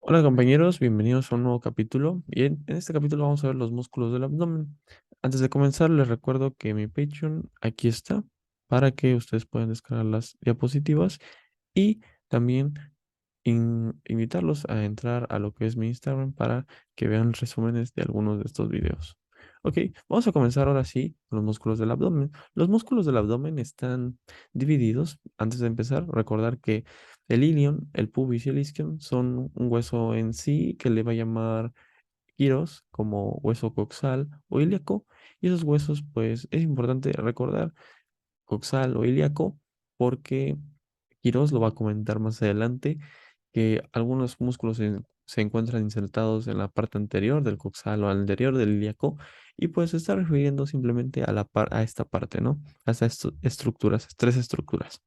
Hola compañeros, bienvenidos a un nuevo capítulo. Y en este capítulo vamos a ver los músculos del abdomen. Antes de comenzar, les recuerdo que mi Patreon aquí está para que ustedes puedan descargar las diapositivas y también invitarlos a entrar a lo que es mi Instagram para que vean resúmenes de algunos de estos videos. Ok, vamos a comenzar ahora sí con los músculos del abdomen. Los músculos del abdomen están divididos. Antes de empezar, recordar que el ilion, el pubis y el isquion son un hueso en sí que le va a llamar gyros como hueso coxal o ilíaco. Y esos huesos, pues es importante recordar coxal o ilíaco porque Quirós lo va a comentar más adelante que algunos músculos se encuentran insertados en la parte anterior del coxal o anterior del ilíaco y pues se está refiriendo simplemente a a esta parte, ¿no? A estas estructuras, tres estructuras.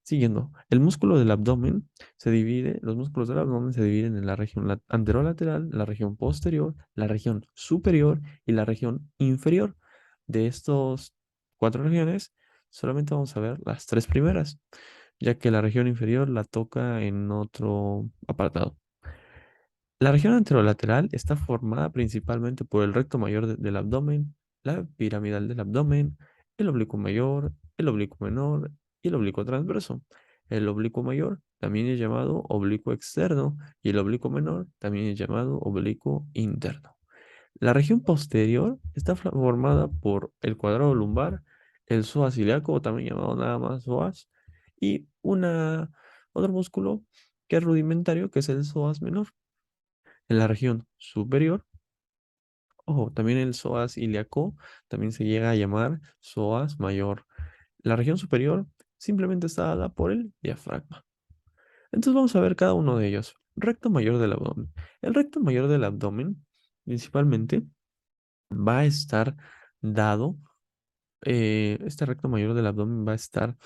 Siguiendo, el músculo del abdomen se divide, los músculos del abdomen se dividen en la región anterolateral, la región posterior, la región superior y la región inferior. De estos cuatro regiones, solamente vamos a ver las tres primeras, ya que la región inferior la toca en otro apartado. La región anterolateral está formada principalmente por el recto mayor del abdomen, la piramidal del abdomen, el oblicuo mayor, el oblicuo menor y el oblicuo transverso. El oblicuo mayor también es llamado oblicuo externo y el oblicuo menor también es llamado oblicuo interno. La región posterior está formada por el cuadrado lumbar, el psoas ilíaco, o también llamado nada más psoas, y otro músculo que es rudimentario, que es el psoas menor. En la región superior, ojo, también el psoas ilíaco también se llega a llamar psoas mayor. La región superior simplemente está dada por el diafragma. Entonces vamos a ver cada uno de ellos. Recto mayor del abdomen. El recto mayor del abdomen principalmente va a estar dado, este recto mayor del abdomen va a estar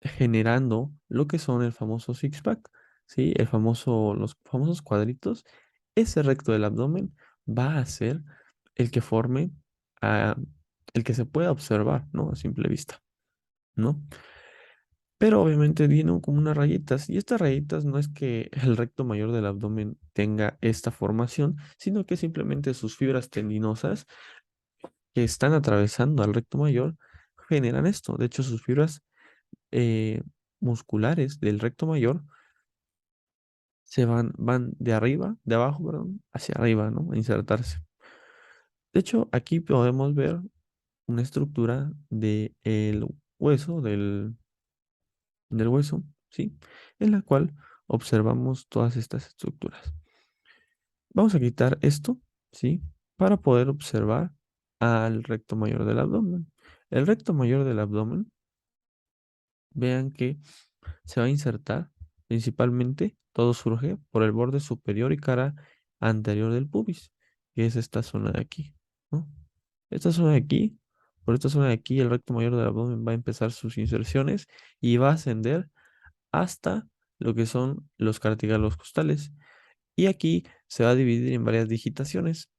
generando lo que son el famoso six-pack, ¿sí? Los famosos cuadritos. Ese recto del abdomen va a ser el que forme, ah, el que se pueda observar, ¿no? A simple vista, ¿no? Pero obviamente vienen como unas rayitas, y estas rayitas no es que el recto mayor del abdomen tenga esta formación, sino que simplemente sus fibras tendinosas que están atravesando al recto mayor generan esto. De hecho, sus fibras eh, musculares del recto mayor van de arriba, de abajo, perdón, hacia arriba, ¿no? A insertarse. De hecho, aquí podemos ver una estructura del hueso, del hueso, ¿sí? En la cual observamos todas estas estructuras. Vamos a quitar esto, ¿sí? Para poder observar al recto mayor del abdomen. El recto mayor del abdomen, vean que se va a insertar principalmente, todo surge por el borde superior y cara anterior del pubis, que es esta zona de aquí, ¿no? Esta zona de aquí, por esta zona de aquí, el recto mayor del abdomen va a empezar sus inserciones y va a ascender hasta lo que son los cartílagos costales. Y aquí se va a dividir en varias digitaciones.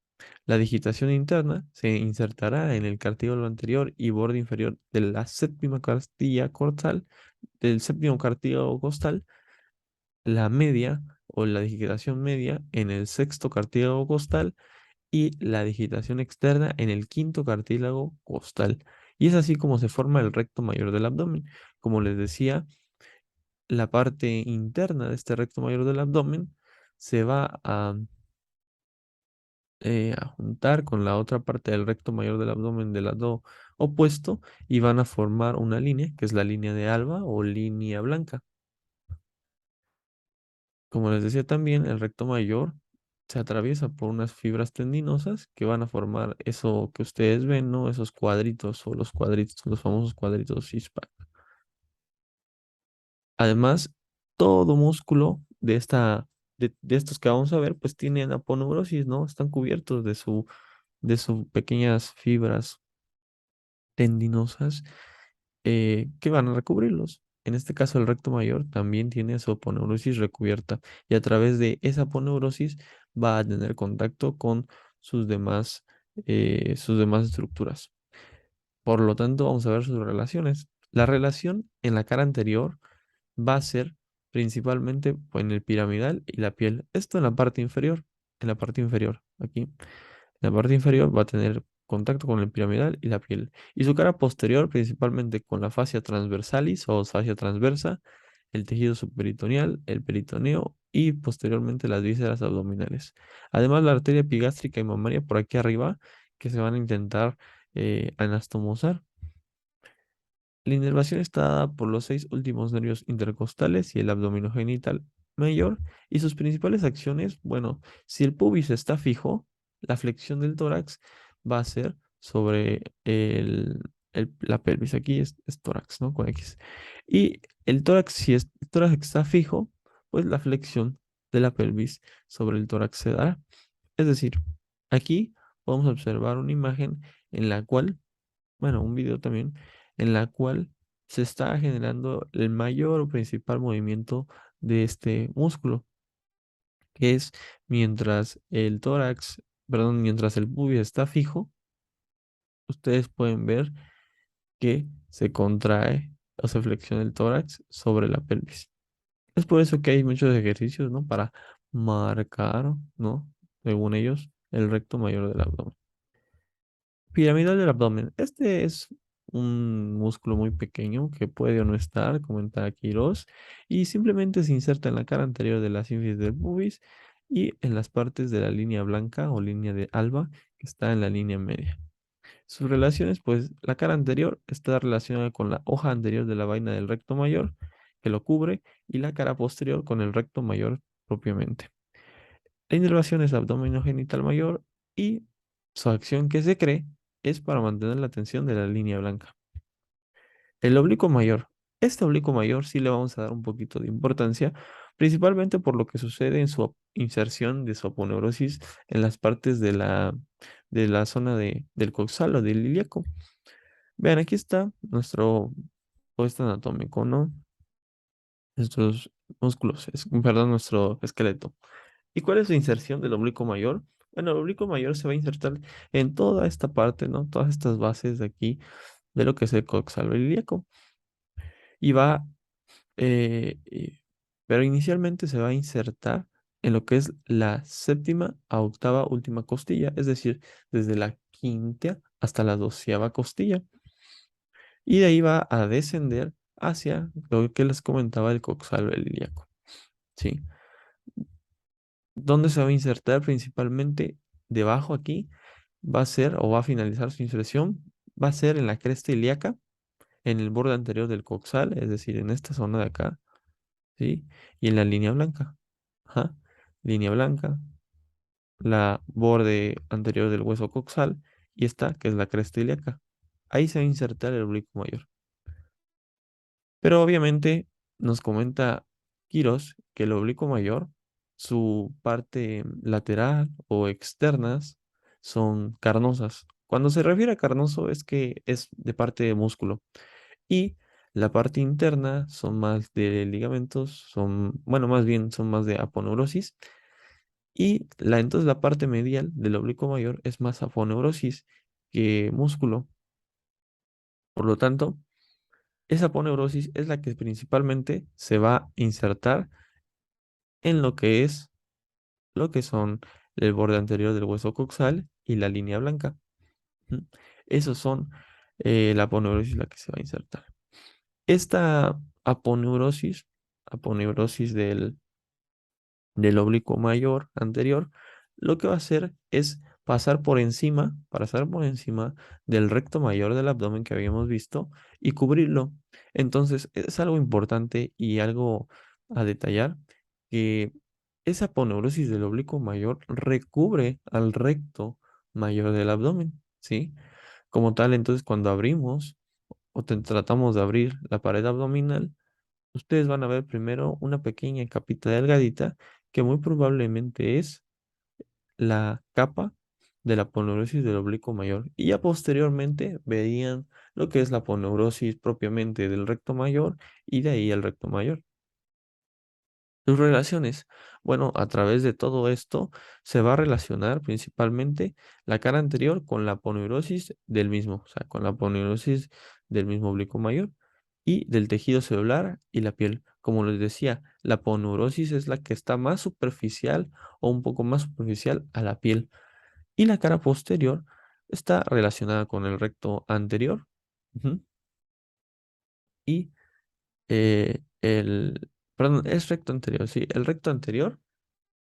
La digitación interna se insertará en el cartílago anterior y borde inferior de la séptima costilla costal, del séptimo cartílago costal, la media o la digitación media en el sexto cartílago costal y la digitación externa en el quinto cartílago costal. Y es así como se forma el recto mayor del abdomen. Como les decía, la parte interna de este recto mayor del abdomen se va a juntar con la otra parte del recto mayor del abdomen del lado opuesto y van a formar una línea, que es la línea de Alba o línea blanca. Como les decía también, el recto mayor se atraviesa por unas fibras tendinosas que van a formar eso que ustedes ven, ¿no? Esos cuadritos o los cuadritos, los famosos cuadritos Sixpack. Además, todo músculo de estos que vamos a ver, pues tienen aponeurosis, ¿no? Están cubiertos de sus pequeñas fibras tendinosas que van a recubrirlos. En este caso, el recto mayor también tiene su aponeurosis recubierta y a través de esa aponeurosis va a tener contacto con sus demás estructuras. Por lo tanto, vamos a ver sus relaciones. La relación en la cara anterior va a ser principalmente pues, en el piramidal y la piel. Esto en la parte inferior, aquí. En la parte inferior va a tener contacto con el piramidal y la piel. Y su cara posterior, principalmente con la fascia transversalis o fascia transversa, el tejido subperitoneal, el peritoneo y posteriormente las vísceras abdominales. Además, la arteria epigástrica y mamaria por aquí arriba, que se van a intentar anastomosar. La inervación está dada por los 6 últimos nervios intercostales y el abdominogenital mayor, y sus principales acciones, bueno, si el pubis está fijo, la flexión del tórax va a ser sobre la pelvis. Aquí es tórax, ¿no? Con X. Y el tórax, si el tórax está fijo, pues la flexión de la pelvis sobre el tórax se dará. Es decir, aquí podemos observar una imagen en la cual, bueno, un video también, en la cual se está generando el mayor o principal movimiento de este músculo, que es mientras el tórax, perdón, mientras el pubis está fijo, ustedes pueden ver que se contrae o se flexiona el tórax sobre la pelvis. Es por eso que hay muchos ejercicios, ¿no? Para marcar, ¿no? Según ellos, el recto mayor del abdomen. Piramidal del abdomen. Este es un músculo muy pequeño que puede o no estar, comenta Quirós, y simplemente se inserta en la cara anterior de la sínfisis del pubis y en las partes de la línea blanca o línea de alba que está en la línea media. Sus relaciones, pues la cara anterior está relacionada con la hoja anterior de la vaina del recto mayor que lo cubre y la cara posterior con el recto mayor propiamente. La inervación es abdominogenital mayor y su acción que se cree es para mantener la tensión de la línea blanca. El oblicuo mayor. Este oblicuo mayor sí le vamos a dar un poquito de importancia, principalmente por lo que sucede en su inserción de su aponeurosis en las partes de la zona del coxal o del ilíaco. Vean, aquí está nuestro puesto anatómico, ¿no? Nuestros músculos, perdón, nuestro esqueleto. ¿Y cuál es la inserción del oblicuo mayor? Bueno, el oblicuo mayor se va a insertar en toda esta parte, ¿no? Todas estas bases de aquí, de lo que es el coxal ilíaco. Y va, eh, eh, pero inicialmente se va a insertar en lo que es la séptima a octava última costilla, es decir, desde la quinta hasta la 12ª costilla. Y de ahí va a descender hacia lo que les comentaba el coxal ilíaco, ¿sí? ¿Dónde se va a insertar principalmente? Debajo aquí va a ser o va a finalizar su inserción, va a ser en la cresta ilíaca, en el borde anterior del coxal, es decir, en esta zona de acá, ¿sí? Y en la línea blanca. Ajá. Línea blanca, la borde anterior del hueso coxal y esta que es la cresta ilíaca. Ahí se va a insertar el oblicuo mayor. Pero obviamente nos comenta Quirós que el oblicuo mayor, su parte lateral o externas son carnosas. Cuando se refiere a carnoso es que es de parte de músculo. Y la parte interna son más de ligamentos, son, bueno, más bien son más de aponeurosis. Y entonces la parte medial del oblicuo mayor es más aponeurosis que músculo. Por lo tanto, esa aponeurosis es la que principalmente se va a insertar en lo que son el borde anterior del hueso coxal y la línea blanca. ¿Mm? Esos son la aponeurosis la que se va a insertar. Esta aponeurosis del oblicuo mayor anterior, lo que va a hacer es pasar por encima del recto mayor del abdomen que habíamos visto y cubrirlo. Entonces, es algo importante y algo a detallar que esa aponeurosis del oblicuo mayor recubre al recto mayor del abdomen, ¿sí? Como tal, entonces, cuando abrimos o tratamos de abrir la pared abdominal, ustedes van a ver primero una pequeña capita delgadita que muy probablemente es la capa de la aponeurosis del oblicuo mayor. Y ya posteriormente verían lo que es la aponeurosis propiamente del recto mayor y de ahí el recto mayor. Sus relaciones. Bueno, a través de todo esto se va a relacionar principalmente la cara anterior con la aponeurosis del mismo, o sea, con la aponeurosis del mismo oblicuo mayor. y del tejido celular y la piel. Como les decía, la aponeurosis es la que está más superficial o un poco más superficial a la piel. Y la cara posterior está relacionada con el recto anterior. Ujú. Y perdón, es recto anterior, sí, el recto anterior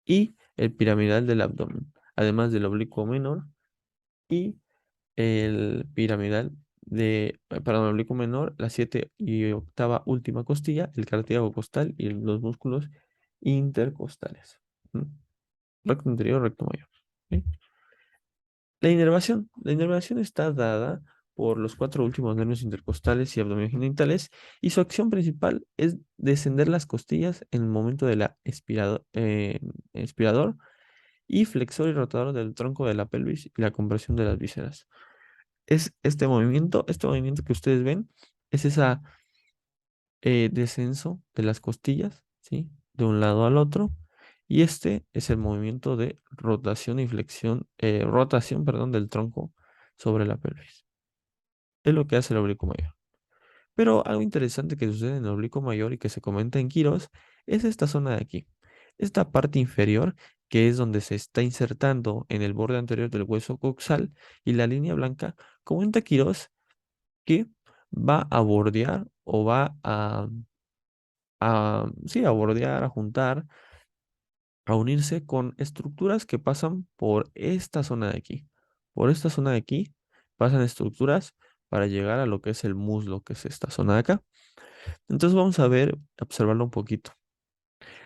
y el piramidal del abdomen, además del oblicuo menor y el piramidal perdón, el oblicuo menor, la 7 y 8ª última costilla, el cartílago costal y los músculos intercostales. ¿Mm? Recto anterior, recto mayor. ¿Sí? La inervación está dada por los 4 últimos nervios intercostales y abdominogenital y su acción principal es descender las costillas en el momento de la expirador y flexor y rotador del tronco de la pelvis y la compresión de las vísceras. Es este movimiento que ustedes ven, es esa descenso de las costillas, ¿sí? De un lado al otro. Y este es el movimiento de rotación y flexión, rotación, perdón, del tronco sobre la pelvis. Es lo que hace el oblicuo mayor. Pero algo interesante que sucede en el oblicuo mayor y que se comenta en Quirós es esta zona de aquí. Esta parte inferior, que es donde se está insertando en el borde anterior del hueso coxal y la línea blanca, comenta Quirós que va a bordear o va sí, a bordear, a juntar, a unirse con estructuras que pasan por esta zona de aquí. Por esta zona de aquí pasan estructuras para llegar a lo que es el muslo, que es esta zona de acá. Entonces vamos a ver, observarlo un poquito.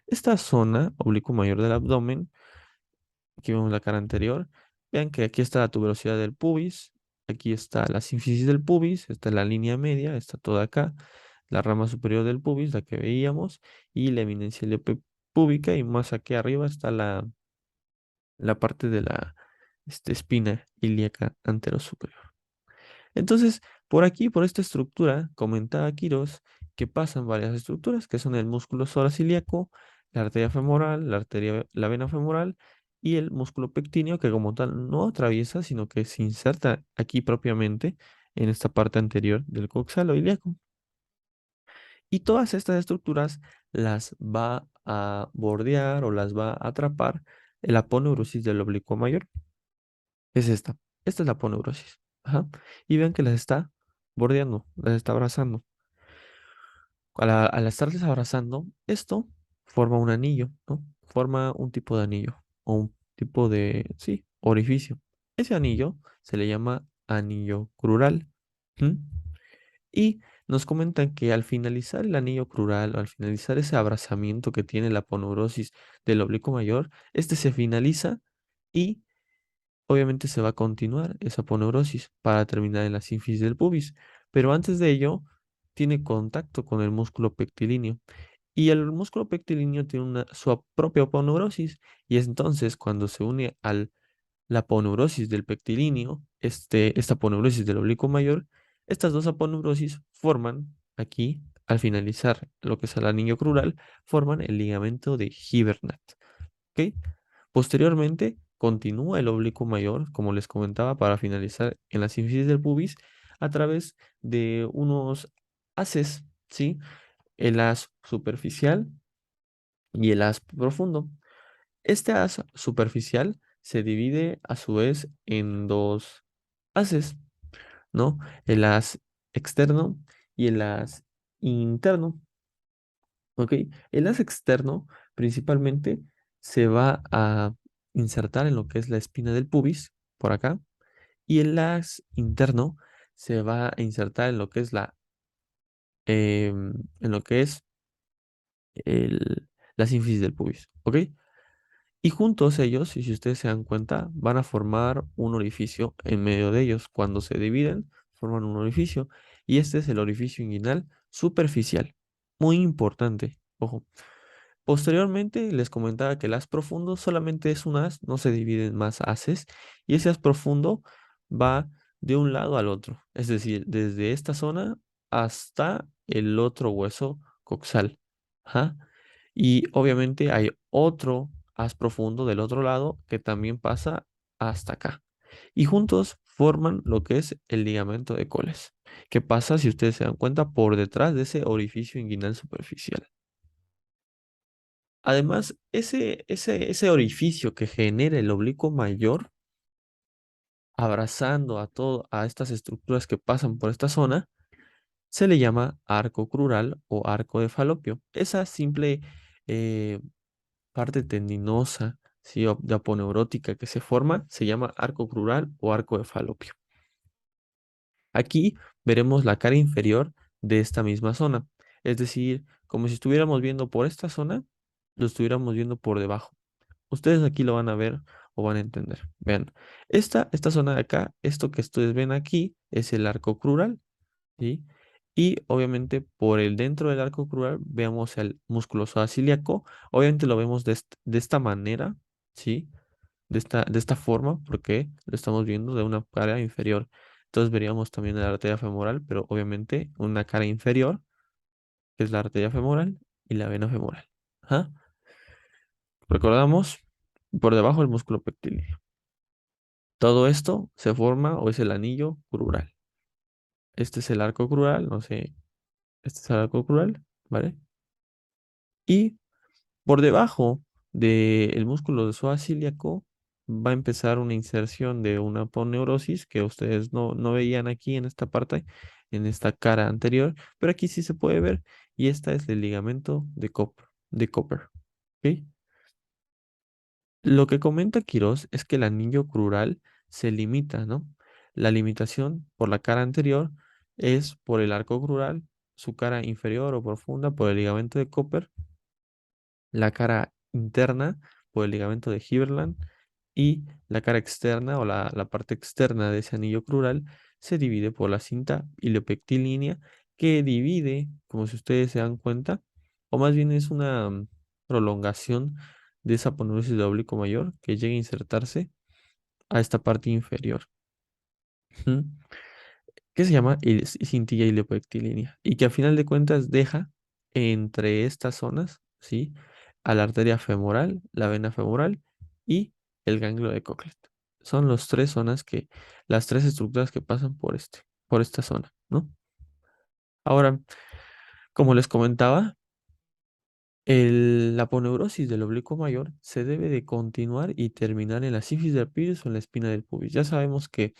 Esta zona, oblicuo mayor del abdomen, aquí vemos la cara anterior. Vean que aquí está la tuberosidad del pubis, aquí está la sínfisis del pubis, esta es la línea media, está toda acá, la rama superior del pubis, la que veíamos, y la eminencia púbica, y más aquí arriba está la parte de la espina ilíaca anterosuperior. Entonces, por aquí, por esta estructura, comentaba Quirós que pasan varias estructuras, que son el músculo soraciliaco, la arteria femoral, la vena femoral y el músculo pectíneo, que como tal no atraviesa, sino que se inserta aquí propiamente en esta parte anterior del coxalo ilíaco. Y todas estas estructuras las va a bordear o las va a atrapar la aponeurosis del oblicuo mayor. Es esta. Esta es la aponeurosis. Ajá. Y vean que las está bordeando, las está abrazando. Al estarles abrazando, esto forma un anillo, ¿no? Forma un tipo de anillo o un tipo de, sí, orificio. Ese anillo se le llama anillo crural. ¿Mm? Y nos comentan que al finalizar el anillo crural, o al finalizar ese abrazamiento que tiene la aponeurosis del oblicuo mayor, este se finaliza y obviamente se va a continuar esa aponeurosis para terminar en la sínfisis del pubis, pero antes de ello tiene contacto con el músculo pectilíneo y el músculo pectilíneo tiene su propia aponeurosis y es entonces cuando se une a la aponeurosis del pectilíneo, esta aponeurosis del oblicuo mayor, estas dos aponeurosis forman aquí, al finalizar lo que es el anillo crural, forman el ligamento de Hibernat. ¿Ok? Posteriormente, continúa el oblicuo mayor, como les comentaba, para finalizar en la sínfisis del pubis a través de unos haces, ¿sí? El haz superficial y el haz profundo. Este haz superficial se divide a su vez en dos haces, ¿no? El haz externo y el haz interno. ¿Ok? El haz externo principalmente se va a insertar en lo que es la espina del pubis, por acá, y el haz interno se va a insertar en lo que es en lo que es la sínfisis del pubis, ¿ok? Y juntos ellos, y si ustedes se dan cuenta, van a formar un orificio en medio de ellos. Cuando se dividen, forman un orificio, y este es el orificio inguinal superficial. Muy importante, ojo. Posteriormente les comentaba que el haz profundo solamente es un haz, no se divide en más haces, y ese haz profundo va de un lado al otro, es decir, desde esta zona hasta el otro hueso coxal. Ajá. Y obviamente hay otro haz profundo del otro lado que también pasa hasta acá. Y juntos forman lo que es el ligamento de Coles. ¿Qué pasa si ustedes se dan cuenta por detrás de ese orificio inguinal superficial? Además, ese orificio que genera el oblicuo mayor, abrazando a estas estructuras que pasan por esta zona, se le llama arco crural o arco de Falopio. Esa simple eh, parte tendinosa, ¿sí? O de aponeurótica que se forma se llama arco crural o arco de Falopio. Aquí veremos la cara inferior de esta misma zona. Es decir, como si estuviéramos viendo por esta zona, lo estuviéramos viendo por debajo. Ustedes aquí lo van a ver o van a entender. Vean, esta zona de acá, esto que ustedes ven aquí es el arco crural, ¿sí? Y obviamente por el dentro del arco crural veamos el músculo psoas-ilíaco. Obviamente lo vemos de esta manera, ¿sí? De esta forma, porque lo estamos viendo de una cara inferior. Entonces veríamos también la arteria femoral, pero obviamente una cara inferior, que es la arteria femoral y la vena femoral. Ajá. Recordamos, por debajo el músculo pectíleo. Todo esto se forma o es el anillo crural. Este es el arco crural, no sé, este es el arco crural, ¿vale? Y por debajo del músculo de psoas ilíaco va a empezar una inserción de una aponeurosis que ustedes no veían aquí en esta parte, en esta cara anterior, pero aquí sí se puede ver y esta es el ligamento de Cooper, ¿ok? Lo que comenta Quirós es que el anillo crural se limita, ¿no? La limitación por la cara anterior es por el arco crural, su cara inferior o profunda por el ligamento de Cooper, la cara interna por el ligamento de Heberland y la cara externa o la parte externa de ese anillo crural se divide por la cinta iliopectilínea que divide, como si ustedes se dan cuenta, o más bien es una prolongación de esa aponeurosis de oblicuo mayor que llega a insertarse a esta parte inferior. Ujú. Que se llama cintilla iliopectilínea y que al final de cuentas deja entre estas zonas, ¿sí? A la arteria femoral, la vena femoral y el ganglio de Cochlear. Son las tres estructuras que pasan por esta zona, ¿no? Ahora, como les comentaba, la aponeurosis del oblicuo mayor se debe de continuar y terminar en la sínfisis del pubis o en la espina del pubis. Ya sabemos que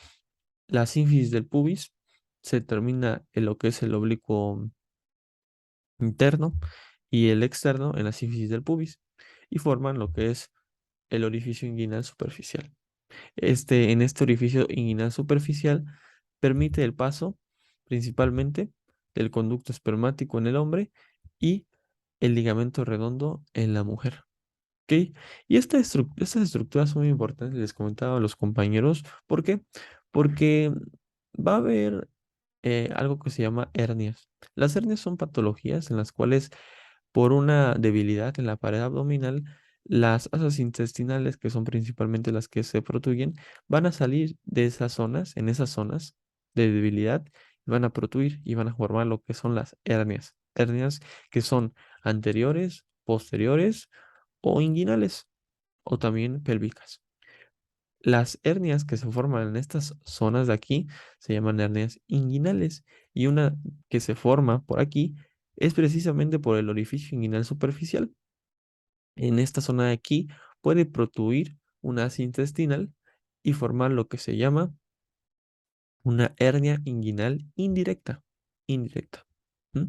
la sínfisis del pubis se termina en lo que es el oblicuo interno y el externo en la sínfisis del pubis y forman lo que es el orificio inguinal superficial. En este orificio inguinal superficial permite el paso principalmente del conducto espermático en el hombre y el ligamento redondo en la mujer. ¿Ok? Y estas estructuras son muy importantes, les comentaba a los compañeros. ¿Por qué? Porque va a haber algo que se llama hernias. Las hernias son patologías en las cuales por una debilidad en la pared abdominal, las asas intestinales, que son principalmente las que se protuyen, van a salir de esas zonas, en esas zonas de debilidad, y van a protuir y van a formar lo que son las hernias. Hernias que son anteriores, posteriores o inguinales o también pélvicas. Las hernias que se forman en estas zonas de aquí se llaman hernias inguinales y una que se forma por aquí es precisamente por el orificio inguinal superficial. En esta zona de aquí puede protruir una asa intestinal y formar lo que se llama una hernia inguinal indirecta. Indirecta. ¿Mm?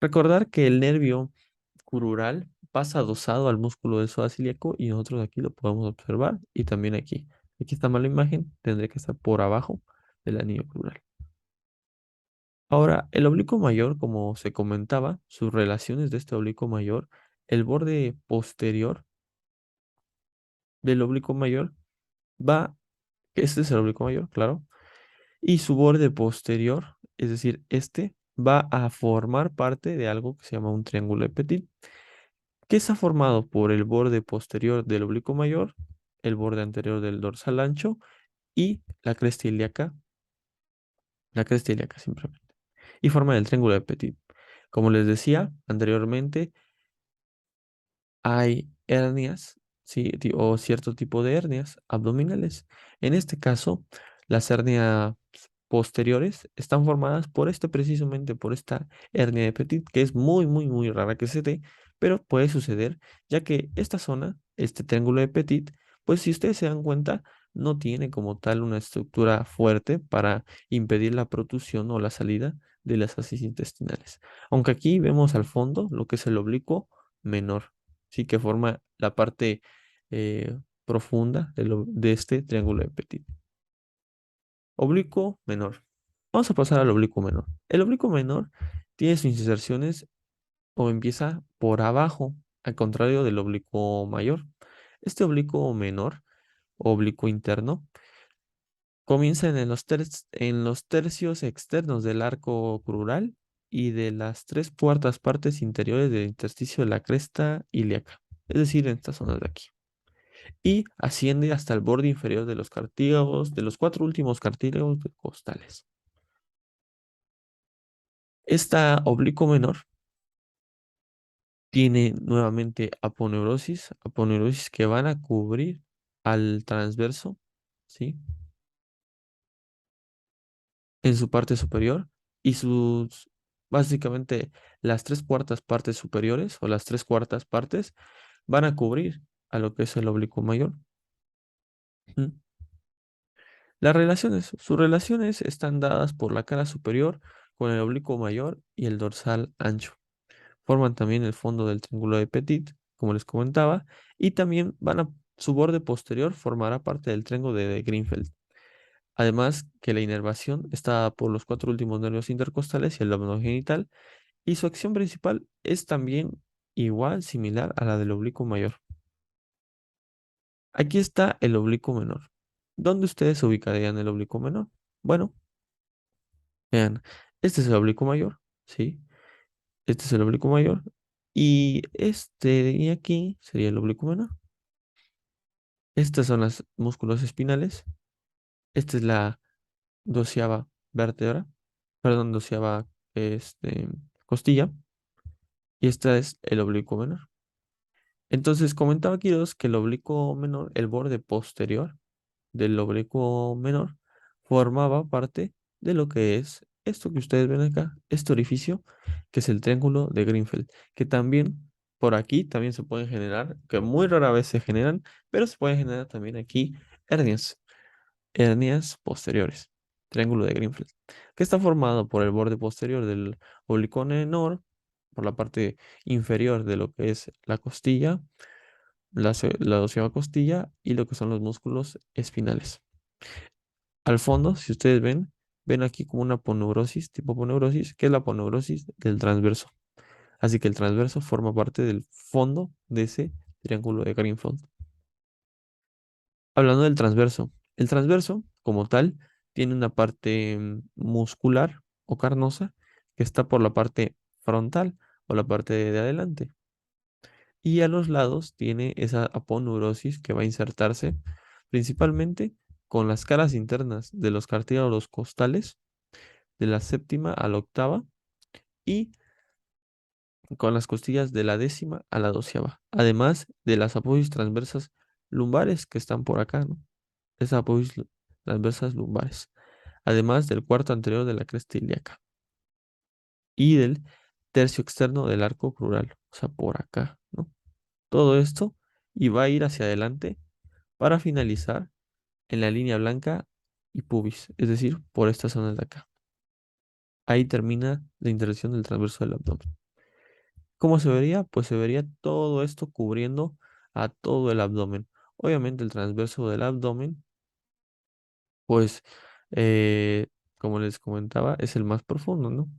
Recordar que el nervio crural pasa adosado al músculo del psoas ilíaco y nosotros aquí lo podemos observar y también aquí. Aquí está mal la imagen, tendría que estar por abajo del anillo crural. Ahora, el oblicuo mayor, como se comentaba, sus relaciones de este oblicuo mayor, el borde posterior del oblicuo mayor va, este es el oblicuo mayor, claro, y su borde posterior, es decir, este va a formar parte de algo que se llama un triángulo de Petit, que está formado por el borde posterior del oblicuo mayor, el borde anterior del dorsal ancho y la cresta ilíaca simplemente, y forma el triángulo de Petit. Como les decía anteriormente, hay hernias, ¿sí? O cierto tipo de hernias abdominales. En este caso, las hernias posteriores están formadas por precisamente por esta hernia de Petit, que es muy, muy, muy rara que se dé, pero puede suceder, ya que esta zona, este triángulo de Petit, pues si ustedes se dan cuenta, no tiene como tal una estructura fuerte para impedir la protrusión o la salida de las heces intestinales. Aunque aquí vemos al fondo lo que es el oblicuo menor, sí que forma la parte profunda de este triángulo de Petit. Oblicuo menor. Vamos a pasar al oblicuo menor. El oblicuo menor tiene sus inserciones o empieza por abajo, al contrario del oblicuo mayor. Este oblicuo menor, o oblicuo interno, comienza en los tercios externos del arco crural y de las tres cuartas partes interiores del intersticio de la cresta ilíaca, es decir, en estas zonas de aquí. Y asciende hasta el borde inferior de los cartílagos, de los cuatro últimos cartílagos costales. Esta oblicuo menor tiene nuevamente aponeurosis que van a cubrir al transverso, ¿sí? En su parte superior y básicamente las tres cuartas partes superiores o las tres cuartas partes van a cubrir a lo que es el oblicuo mayor. ¿Mm? Sus relaciones están dadas por la cara superior con el oblicuo mayor y el dorsal ancho. Forman también el fondo del triángulo de Petit, como les comentaba, y también su borde posterior formará parte del triángulo de Greenfeld. Además que la inervación está dada por los cuatro últimos nervios intercostales y el lóbulo genital, y su acción principal es también igual, similar a la del oblicuo mayor. Aquí está el oblicuo menor. ¿Dónde ustedes ubicarían el oblicuo menor? Bueno, vean, este es el oblicuo mayor, ¿sí? Este es el oblicuo mayor. Y este de aquí sería el oblicuo menor. Estas son los músculos espinales. Esta es la doceava vértebra, perdón, doceava costilla. Y esta es el oblicuo menor. Entonces comentaba Quiroz que el oblicuo menor, el borde posterior del oblicuo menor, formaba parte de lo que es esto que ustedes ven acá, este orificio, que es el triángulo de Greenfeld, que también por aquí también se pueden generar, que muy rara vez se generan, pero se pueden generar también aquí hernias, hernias posteriores, triángulo de Greenfeld, que está formado por el borde posterior del oblicuo menor, por la parte inferior de lo que es la costilla, la doceava costilla y lo que son los músculos espinales. Al fondo, si ustedes ven aquí como una poneurosis, tipo poneurosis, que es la poneurosis del transverso. Así que el transverso forma parte del fondo de ese triángulo de Greenfeld. Hablando del transverso, el transverso, como tal, tiene una parte muscular o carnosa que está por la parte frontal o la parte de adelante. Y a los lados tiene esa aponeurosis que va a insertarse principalmente con las caras internas de los cartílagos costales de la séptima a la octava y con las costillas de la décima a la doceava, además de las apófisis transversas lumbares que están por acá, ¿no? Esas apófisis transversas lumbares, además del cuarto anterior de la cresta ilíaca y del tercio externo del arco crural, o sea, por acá, ¿no? Todo esto y va a ir hacia adelante para finalizar en la línea blanca y pubis, es decir, por estas zonas de acá. Ahí termina la intersección del transverso del abdomen. ¿Cómo se vería? Pues se vería todo esto cubriendo a todo el abdomen. Obviamente el transverso del abdomen, pues, eh, como les comentaba, es el más profundo, ¿no?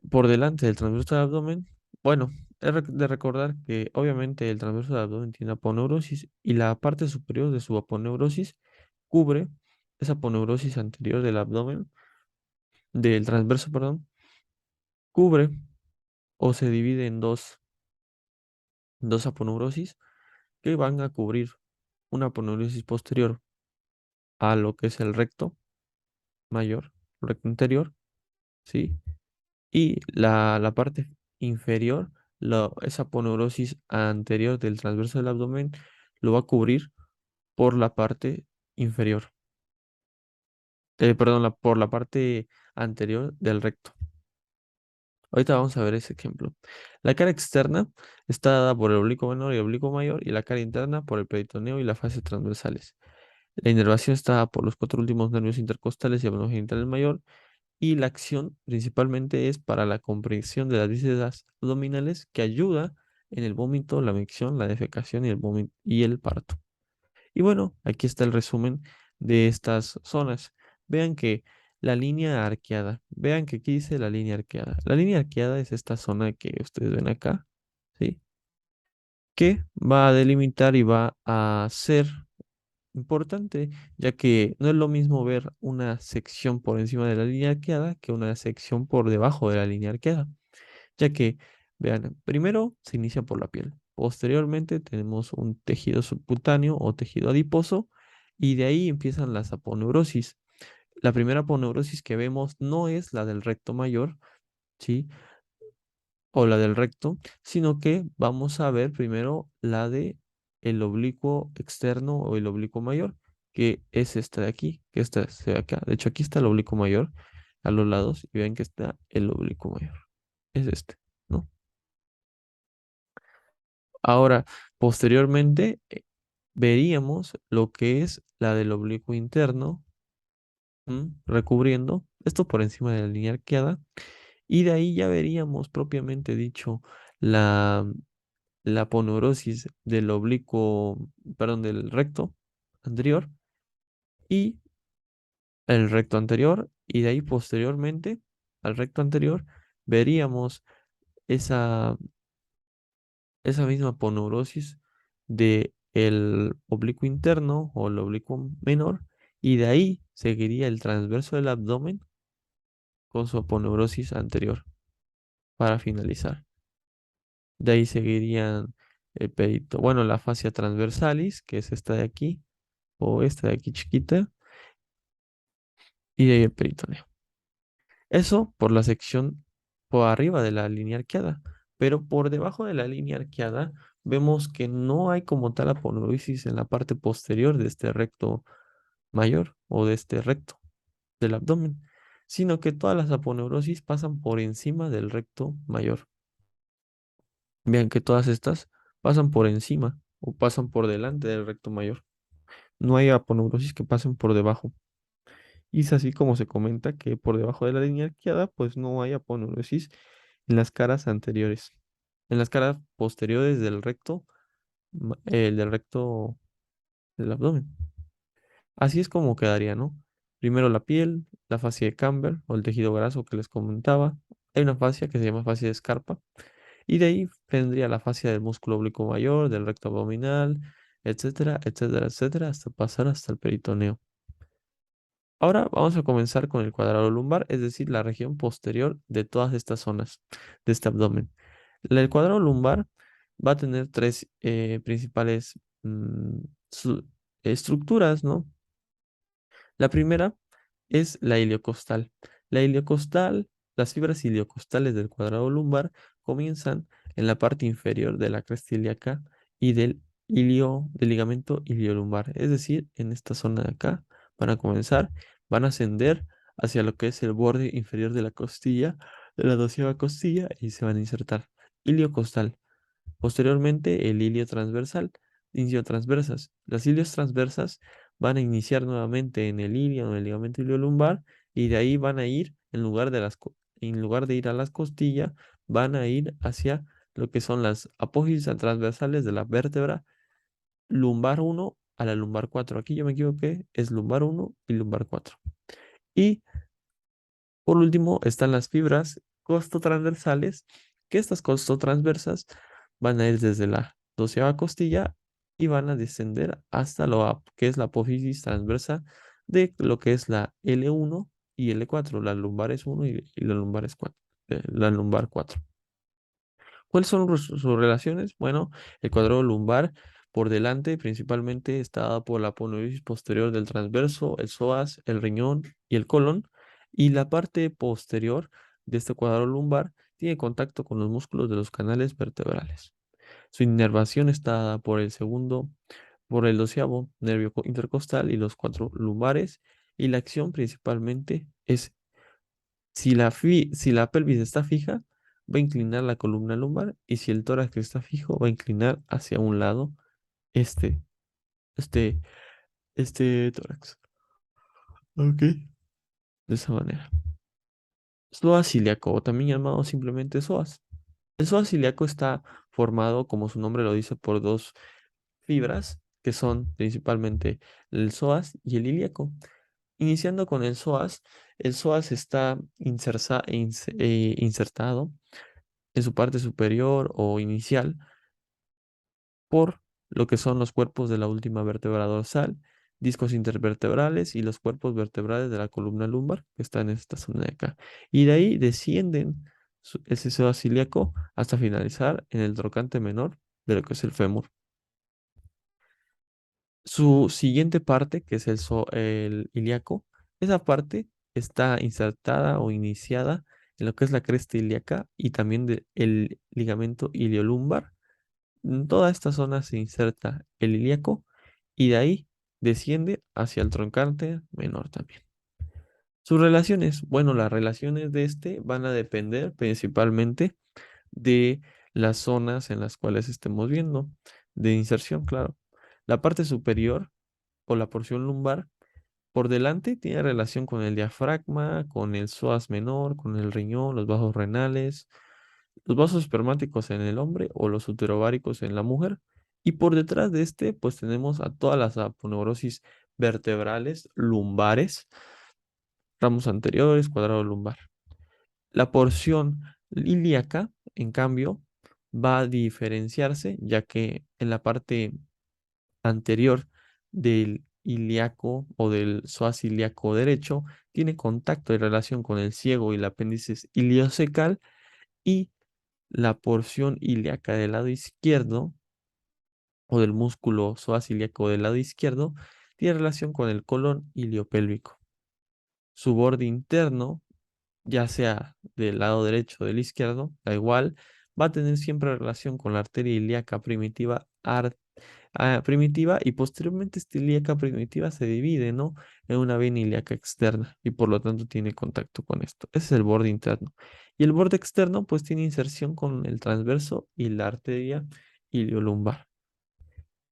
Por delante del transverso del abdomen, bueno, de recordar que obviamente el transverso del abdomen tiene aponeurosis y la parte superior de su aponeurosis cubre esa aponeurosis anterior del abdomen, del transverso, perdón, cubre o se divide en dos aponeurosis que van a cubrir una aponeurosis posterior a lo que es el recto mayor, recto interior, ¿sí? Y la parte inferior esa aponeurosis anterior del transverso del abdomen lo va a cubrir por la parte inferior, perdón, por la parte anterior del recto. Ahorita vamos a ver ese ejemplo. La cara externa está dada por el oblicuo menor y el oblicuo mayor, y la cara interna por el peritoneo y la fascia transversales. La inervación está dada por los cuatro últimos nervios intercostales y abdominogenital mayor, y la acción principalmente es para la comprensión de las vísceras abdominales, que ayuda en el vómito, la micción, la defecación y el vómito y el parto. Y bueno, aquí está el resumen de estas zonas. Vean que la línea arqueada, vean que aquí dice la línea arqueada. La línea arqueada es esta zona que ustedes ven acá, ¿sí? Que va a delimitar y va a ser importante, ya que no es lo mismo ver una sección por encima de la línea arqueada que una sección por debajo de la línea arqueada, ya que, vean, primero se inicia por la piel, posteriormente tenemos un tejido subcutáneo o tejido adiposo, y de ahí empiezan las aponeurosis. La primera aponeurosis que vemos no es la del recto mayor, ¿sí? O la del recto, sino que vamos a ver primero la de el oblicuo externo o el oblicuo mayor, que es esta de aquí, que esta se ve acá. De hecho, aquí está el oblicuo mayor a los lados y ven que está el oblicuo mayor. Es este, ¿no? Ahora, posteriormente, veríamos lo que es la del oblicuo interno, recubriendo esto por encima de la línea arqueada, y de ahí ya veríamos propiamente dicho la la aponeurosis del oblicuo, perdón, del recto anterior y el recto anterior, y de ahí posteriormente al recto anterior veríamos esa, esa misma aponeurosis de el oblicuo interno o el oblicuo menor, y de ahí seguiría el transverso del abdomen con su aponeurosis anterior para finalizar. De ahí seguirían el perito, bueno, la fascia transversalis, que es esta de aquí, o esta de aquí chiquita, y de ahí el peritoneo. Eso por la sección por arriba de la línea arqueada, pero por debajo de la línea arqueada vemos que no hay como tal aponeurosis en la parte posterior de este recto mayor o de este recto del abdomen, sino que todas las aponeurosis pasan por encima del recto mayor. Vean que todas estas pasan por encima o pasan por delante del recto mayor. No hay aponeurosis que pasen por debajo. Y es así como se comenta que por debajo de la línea arqueada, pues no hay aponeurosis en las caras anteriores. En las caras posteriores del recto, del recto del abdomen. Así es como quedaría, ¿no? Primero la piel, la fascia de Camber o el tejido graso que les comentaba. Hay una fascia que se llama fascia de Scarpa. Y de ahí vendría la fascia del músculo oblicuo mayor, del recto abdominal, etcétera, etcétera, etcétera, hasta pasar hasta el peritoneo. Ahora vamos a comenzar con el cuadrado lumbar, es decir, la región posterior de todas estas zonas de este abdomen. El cuadrado lumbar va a tener tres principales estructuras, ¿no? La primera es la iliocostal. La iliocostal, las fibras iliocostales del cuadrado lumbar comienzan en la parte inferior de la cresta ilíaca y del ligamento iliolumbar. Es decir, en esta zona de acá van a comenzar, van a ascender hacia lo que es el borde inferior de la costilla, de la doceava costilla, y se van a insertar. Iliocostal. Posteriormente, el ilio transversal, iliotransversas. Las ilios transversas van a iniciar nuevamente en el ilio, en el ligamento iliolumbar, y de ahí van a ir, en lugar de ir a las costillas, van a ir hacia lo que son las apófisis transversales de la vértebra lumbar 1 a la lumbar 4. Aquí yo me equivoqué, es lumbar 1 y lumbar 4. Y por último, están las fibras costotransversales, que estas costotransversas van a ir desde la doceava costilla y van a descender hasta lo que es la apófisis transversa de lo que es la L1 y L4, la lumbar es 1 y la lumbar es 4, la lumbar 4. ¿Cuáles son sus relaciones? Bueno, el cuadrado lumbar por delante principalmente está dado por la aponeurosis posterior del transverso, el psoas, el riñón y el colon. Y la parte posterior de este cuadrado lumbar tiene contacto con los músculos de los canales vertebrales. Su inervación está dada por el segundo, por el doceavo nervio intercostal y los cuatro lumbares, y la acción principalmente es, si la pelvis está fija, va a inclinar la columna lumbar, y si el tórax está fijo, va a inclinar hacia un lado este, este, este tórax. Ok. De esa manera. Psoas ilíaco, o también llamado simplemente psoas. El psoas ilíaco está formado, como su nombre lo dice, por dos fibras, que son principalmente el psoas y el ilíaco. Iniciando con el psoas está insertado en su parte superior o inicial por lo que son los cuerpos de la última vértebra dorsal, discos intervertebrales y los cuerpos vertebrales de la columna lumbar, que están en esta zona de acá. Y de ahí descienden ese psoas ilíaco hasta finalizar en el trocante menor de lo que es el fémur. Su siguiente parte, que es el ilíaco, esa parte está insertada o iniciada en lo que es la cresta ilíaca y también el ligamento iliolumbar. En toda esta zona se inserta el ilíaco y de ahí desciende hacia el troncante menor también. Sus relaciones, bueno, las relaciones de este van a depender principalmente de las zonas en las cuales estemos viendo, de inserción, claro. La parte superior o la porción lumbar por delante tiene relación con el diafragma, con el psoas menor, con el riñón, los vasos renales, los vasos espermáticos en el hombre o los uterováricos en la mujer. Y por detrás de este, pues tenemos a todas las aponeurosis vertebrales lumbares, ramos anteriores, cuadrado lumbar. La porción ilíaca, en cambio, va a diferenciarse, ya que en la parte anterior del ilíaco o del psoas ilíaco derecho tiene contacto y relación con el ciego y el apéndice iliocecal, y la porción ilíaca del lado izquierdo o del músculo psoas ilíaco del lado izquierdo tiene relación con el colon iliopélvico. Su borde interno, ya sea del lado derecho o del izquierdo, da igual, va a tener siempre relación con la arteria ilíaca primitiva, y posteriormente esta ilíaca primitiva se divide, ¿no? En una vena ilíaca externa y por lo tanto tiene contacto con esto. Ese es el borde interno. Y el borde externo pues tiene inserción con el transverso y la arteria iliolumbar.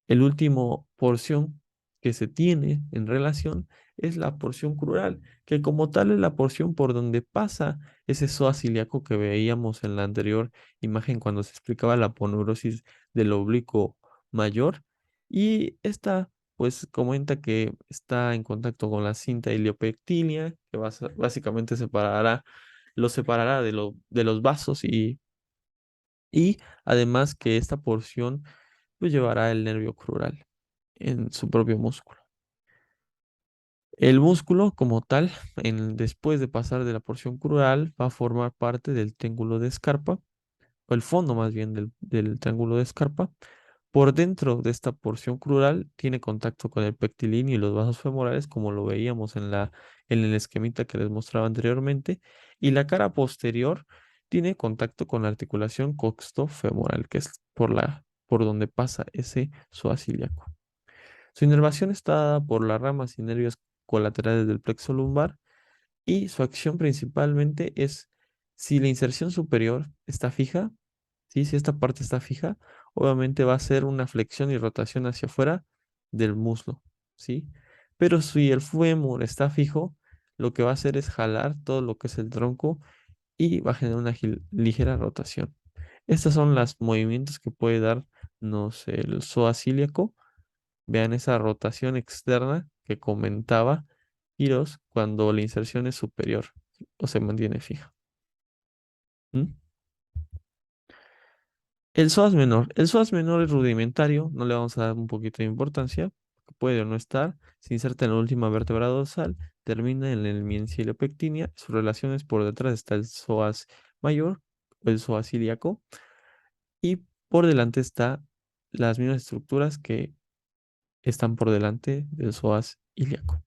El último porción que se tiene en relación es la porción crural, que como tal es la porción por donde pasa ese psoas ilíaco que veíamos en la anterior imagen cuando se explicaba la poneurosis del oblicuo mayor. Y esta, pues, comenta que está en contacto con la cinta iliopectilia, que básicamente lo separará de los vasos, y además que esta porción pues llevará el nervio crural en su propio músculo. El músculo como tal, después de pasar de la porción crural, va a formar parte del triángulo de Scarpa, o el fondo más bien del triángulo de Scarpa. Por dentro de esta porción crural tiene contacto con el pectilíneo y los vasos femorales, como lo veíamos en el esquemita que les mostraba anteriormente, y la cara posterior tiene contacto con la articulación coxto-femoral, que es por donde pasa ese psoas ilíaco. Su inervación está dada por las ramas y nervios colaterales del plexo lumbar, y su acción principalmente es si la inserción superior está fija, ¿sí? Si esta parte está fija, obviamente va a ser una flexión y rotación hacia afuera del muslo, ¿sí? Pero si el fémur está fijo, lo que va a hacer es jalar todo lo que es el tronco y va a generar una ligera rotación. Estos son los movimientos que puede darnos el psoas ilíaco. Vean esa rotación externa que comentaba Giros cuando la inserción es superior o se mantiene fija. ¿Mm? El psoas menor. El psoas menor es rudimentario, no le vamos a dar un poquito de importancia, puede o no estar. Se inserta en la última vértebra dorsal, termina en el miencilio pectinia. Sus relaciones por detrás está el psoas mayor, el psoas ilíaco, y por delante está las mismas estructuras que están por delante del psoas ilíaco.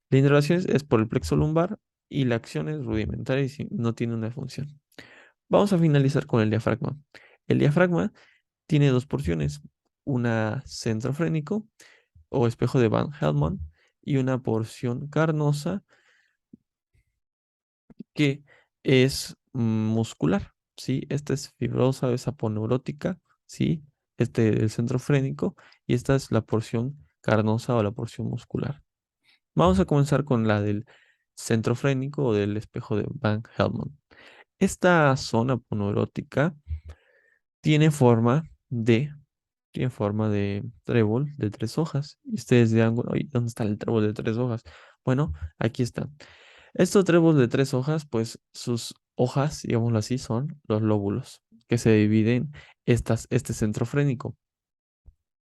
La inervación es por el plexo lumbar y la acción es rudimentaria y no tiene una función. Vamos a finalizar con el diafragma. El diafragma tiene dos porciones, una centrofrénico o espejo de Van Helmont y una porción carnosa que es muscular, ¿sí? Esta es fibrosa, es aponeurótica, ¿sí? Este es el centrofrénico y esta es la porción carnosa o la porción muscular. Vamos a comenzar con la del centrofrénico o del espejo de Van Helmont. Esta zona aponeurótica tiene forma de, tiene forma de trébol de tres hojas. Y ustedes dirán, bueno, ¿y dónde está el trébol de tres hojas? Bueno, aquí está. Estos tréboles de tres hojas, pues sus hojas, digámoslo así, son los lóbulos, que se dividen este centrofrénico,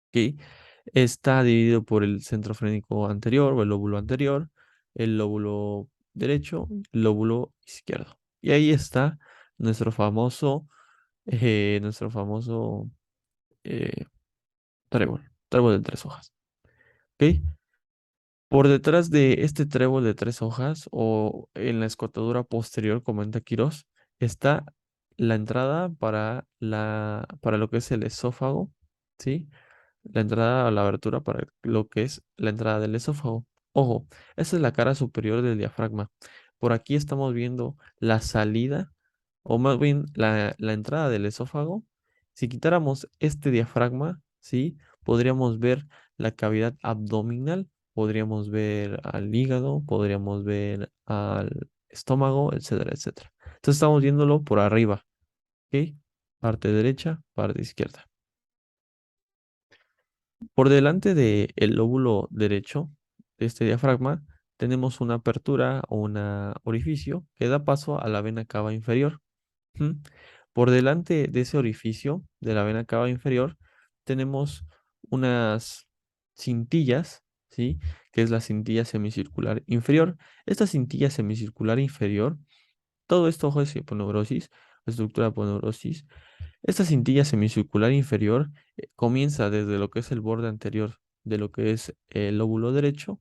¿ok? Está dividido por el centrofrénico anterior o el lóbulo anterior, el lóbulo derecho, el lóbulo izquierdo. Y ahí está nuestro famoso, nuestro famoso eh, trébol de tres hojas, ¿ok? Por detrás de este trébol de tres hojas o en la escotadura posterior, comenta Quirós, está la entrada para lo que es el esófago, ¿sí? La entrada a la abertura para lo que es la entrada del esófago. Ojo, esa es la cara superior del diafragma. Por aquí estamos viendo la salida, o más bien la entrada del esófago. Si quitáramos este diafragma, ¿sí? Podríamos ver la cavidad abdominal, podríamos ver al hígado, podríamos ver al estómago, etcétera, etcétera. Entonces estamos viéndolo por arriba, ¿ok? Parte derecha, parte izquierda. Por delante del lóbulo derecho de este diafragma tenemos una apertura o un orificio que da paso a la vena cava inferior. ¿M? Por delante de ese orificio de la vena cava inferior tenemos unas cintillas, ¿sí? Que es la cintilla semicircular inferior. Esta cintilla semicircular inferior, todo esto, ojo, es hiponeurosis, estructura de aponeurosis. Esta cintilla semicircular inferior comienza desde lo que es el borde anterior de lo que es el lóbulo derecho,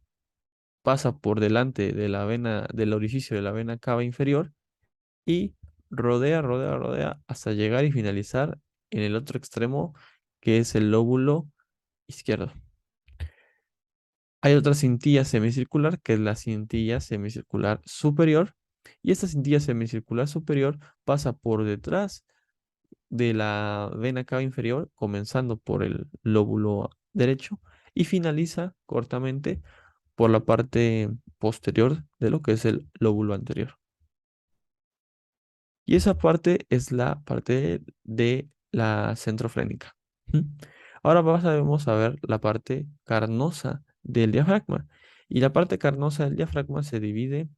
pasa por delante de la vena, del orificio de la vena cava inferior y rodea hasta llegar y finalizar en el otro extremo que es el lóbulo izquierdo. Hay otra cintilla semicircular que es la cintilla semicircular superior y esta cintilla semicircular superior pasa por detrás de la vena cava inferior, comenzando por el lóbulo derecho y finaliza cortamente por la parte posterior de lo que es el lóbulo anterior. Y esa parte es la parte de la centrofrénica. ¿Mm? Ahora vamos a ver la parte carnosa del diafragma. Y la parte carnosa del diafragma se divide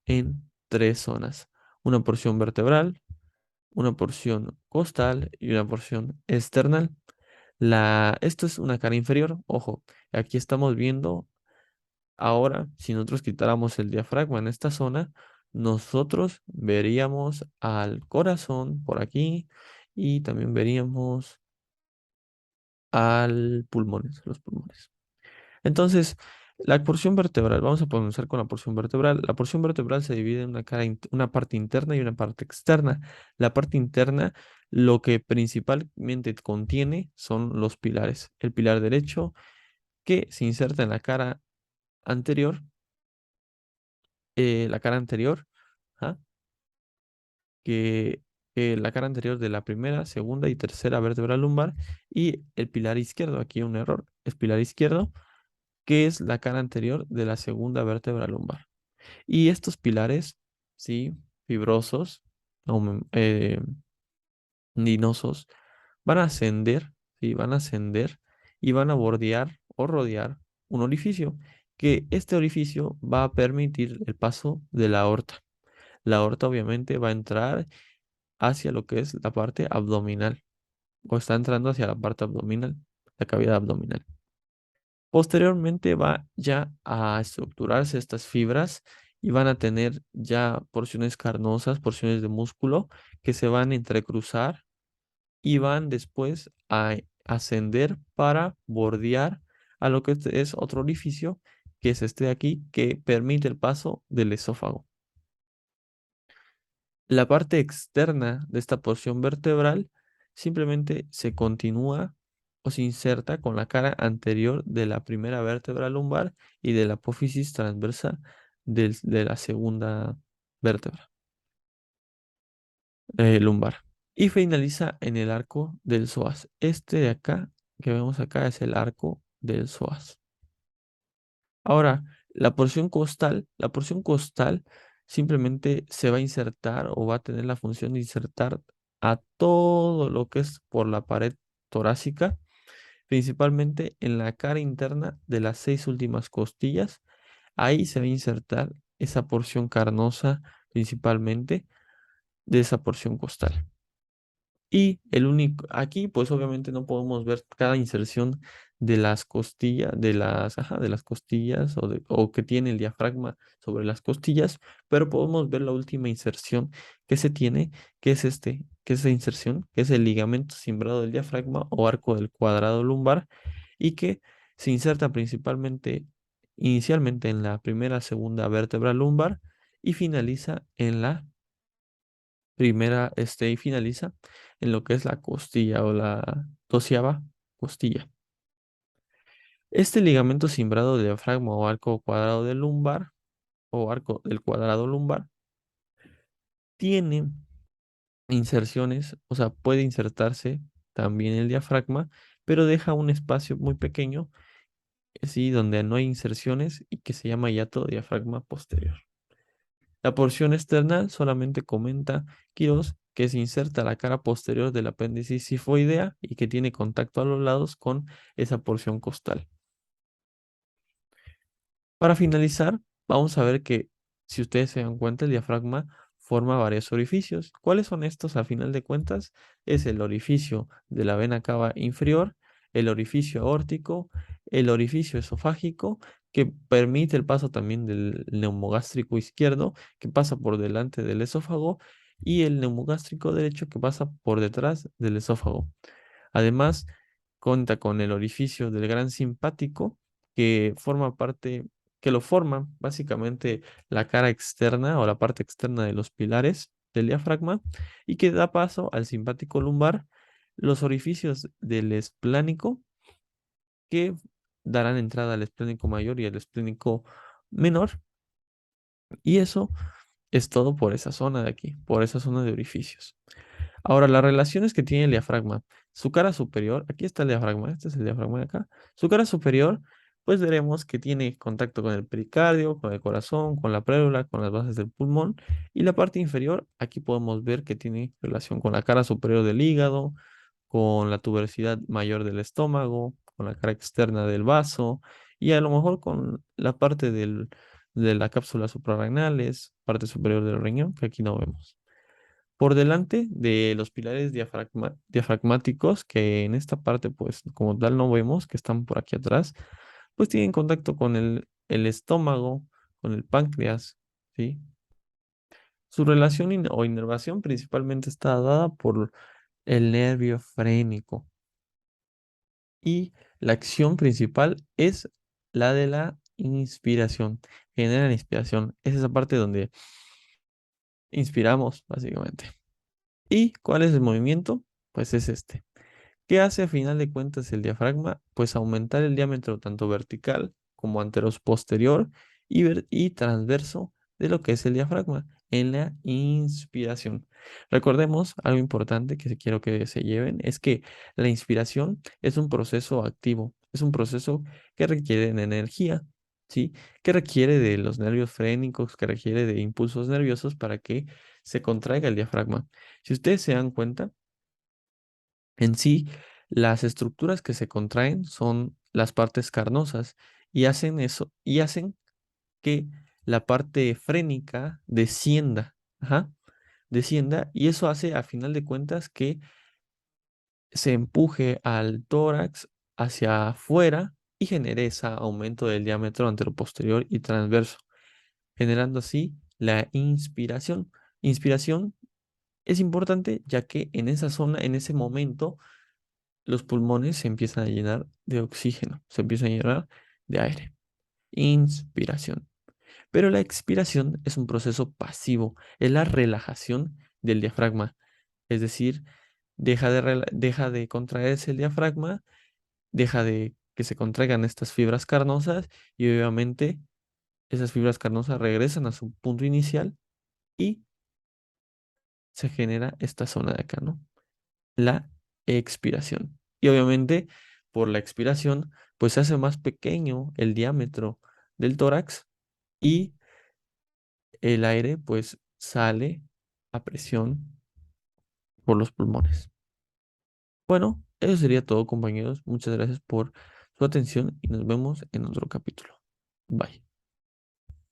en tres zonas. Una porción vertebral, una porción costal y una porción external. Esto es una cara inferior. Ojo, aquí estamos viendo ahora, si nosotros quitáramos el diafragma en esta zona, nosotros veríamos al corazón por aquí y también veríamos al pulmones, los pulmones. Entonces, la porción vertebral, vamos a comenzar con la porción vertebral. La porción vertebral se divide en una parte interna y una parte externa. La parte interna, lo que principalmente contiene son los pilares. El pilar derecho, que se inserta en anterior, la cara anterior, ¿ah? que, que la cara anterior de la primera, segunda y tercera vértebra lumbar, y el pilar izquierdo, aquí un error, es pilar izquierdo, que es la cara anterior de la segunda vértebra lumbar. Y estos pilares, sí, fibrosos, linosos, van a ascender, sí, van a ascender y van a bordear o rodear un orificio, que este orificio va a permitir el paso de la aorta. La aorta obviamente va a entrar hacia lo que es la parte abdominal, o está entrando hacia la parte abdominal, la cavidad abdominal. Posteriormente va ya a estructurarse estas fibras y van a tener ya porciones carnosas, porciones de músculo que se van a entrecruzar y van después a ascender para bordear a lo que es otro orificio, que es este de aquí, que permite el paso del esófago. La parte externa de esta porción vertebral simplemente se continúa o se inserta con la cara anterior de la primera vértebra lumbar y de la apófisis transversa de la segunda vértebra lumbar. Y finaliza en el arco del psoas. Este de acá, que vemos acá, es el arco del psoas. Ahora, la porción costal simplemente se va a insertar o va a tener la función de insertar a todo lo que es por la pared torácica, principalmente en la cara interna de las 6 últimas costillas. Ahí se va a insertar esa porción carnosa principalmente de esa porción costal. Y el único, aquí pues obviamente no podemos ver cada inserción de las costillas, de las costillas o que tiene el diafragma sobre las costillas, pero podemos ver la última inserción que se tiene, que es esa inserción, que es el ligamento cimbrado del diafragma o arco del cuadrado lumbar y que se inserta inicialmente en la primera, segunda vértebra lumbar y finaliza en la y finaliza en lo que es la costilla o la 12ª costilla. Este ligamento cimbrado de diafragma o arco cuadrado del lumbar o arco del cuadrado lumbar tiene inserciones, o sea, puede insertarse también el diafragma, pero deja un espacio muy pequeño, así donde no hay inserciones y que se llama hiato diafragma posterior. La porción externa solamente comenta Quirós que se inserta la cara posterior del apéndice sifoidea y que tiene contacto a los lados con esa porción costal. Para finalizar, vamos a ver que si ustedes se dan cuenta, el diafragma forma varios orificios. ¿Cuáles son estos a final de cuentas? Es el orificio de la vena cava inferior, el orificio aórtico, el orificio esofágico, que permite el paso también del neumogástrico izquierdo, que pasa por delante del esófago, y el neumogástrico derecho, que pasa por detrás del esófago. Además, cuenta con el orificio del gran simpático, que forma parte, que lo forma básicamente la cara externa o la parte externa de los pilares del diafragma y que da paso al simpático lumbar, los orificios del esplánico que darán entrada al esplénico mayor y al esplénico menor. Y eso es todo por esa zona de aquí, por esa zona de orificios. Ahora, las relaciones que tiene el diafragma. Su cara superior, aquí está el diafragma, este es el diafragma de acá. Su cara superior, pues veremos que tiene contacto con el pericardio, con el corazón, con la pleura, con las bases del pulmón. Y la parte inferior, aquí podemos ver que tiene relación con la cara superior del hígado, con la tuberosidad mayor del estómago, con la cara externa del vaso y a lo mejor con la parte de la cápsula suprarrenales, parte superior del riñón, que aquí no vemos. Por delante de los pilares diafragmáticos, que en esta parte, pues como tal no vemos, que están por aquí atrás, pues tienen contacto con el estómago, con el páncreas, ¿sí? Su relación o inervación principalmente está dada por el nervio frénico y la acción principal es la de la inspiración. Genera la inspiración. Es esa parte donde inspiramos, básicamente. ¿Y cuál es el movimiento? Pues es este. ¿Qué hace a final de cuentas el diafragma? Pues aumentar el diámetro tanto vertical como anteroposterior y transverso de lo que es el diafragma en la inspiración. Recordemos algo importante que quiero que se lleven, es que la inspiración es un proceso activo, es un proceso que requiere de energía, ¿sí? Que requiere de los nervios frénicos, que requiere de impulsos nerviosos para que se contraiga el diafragma. Si ustedes se dan cuenta, en sí, las estructuras que se contraen son las partes carnosas y hacen eso, y hacen que la parte frénica descienda, ajá, descienda, y eso hace a final de cuentas que se empuje al tórax hacia afuera y genere ese aumento del diámetro anteroposterior y transverso, generando así la inspiración. Inspiración es importante ya que en esa zona, en ese momento, los pulmones se empiezan a llenar de oxígeno, se empiezan a llenar de aire. Inspiración. Pero la expiración es un proceso pasivo, es la relajación del diafragma. Es decir, deja de contraerse el diafragma, deja de que se contraigan estas fibras carnosas y obviamente esas fibras carnosas regresan a su punto inicial y se genera esta zona de acá, ¿no? La expiración. Y obviamente por la expiración, pues se hace más pequeño el diámetro del tórax y el aire pues sale a presión por los pulmones. Bueno, eso sería todo, compañeros. Muchas gracias por su atención y nos vemos en otro capítulo. Bye.